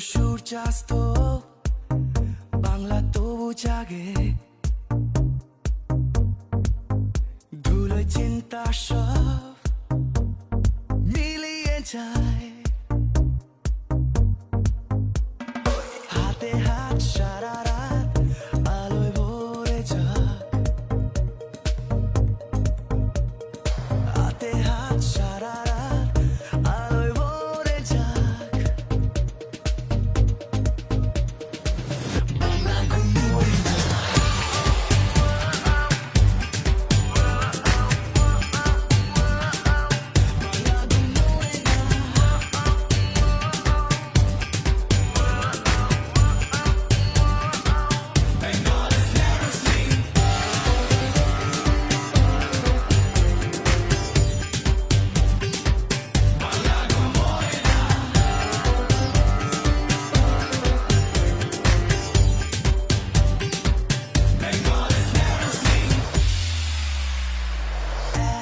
সূর্যাস্ত বাংলা তবু জাগে ধুলোয় চিন্তা সব মিলিয়ে যায় হাতে হাত সারা রাত আলোয় ভরে যাক হাতে হাত সারা রাত আলোয় ভরে যাক বাংলা ঘুমোয় না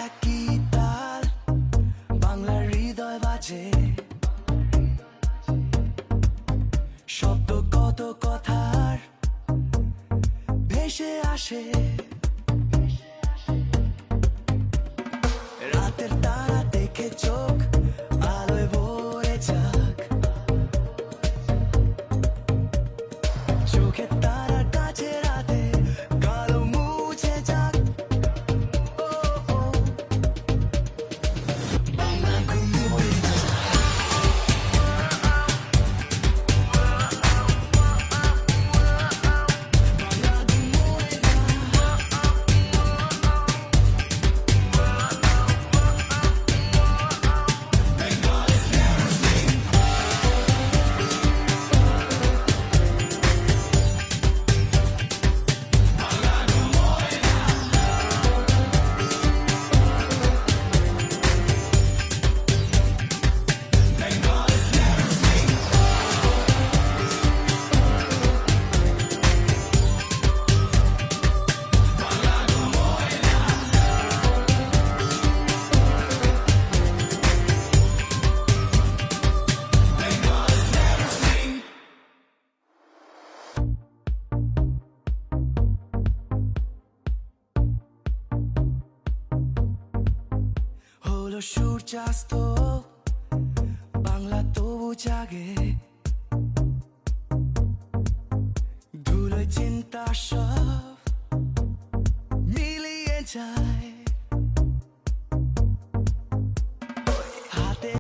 একই তাল বাংলার হৃদয় বাজে শব্দ কত কথার ভেসে আসে রাতের তারা দেখে চোখ আলোয় ভরে যাক চোখের তারার কাছে রাতে কালো মুছে যাক ও ও বাংলা ঘুমোয় না হলো সূর্যাস্ত বাংলা তবু জাগে ধুলোয় চিন্তা সব মিলিয়ে যায়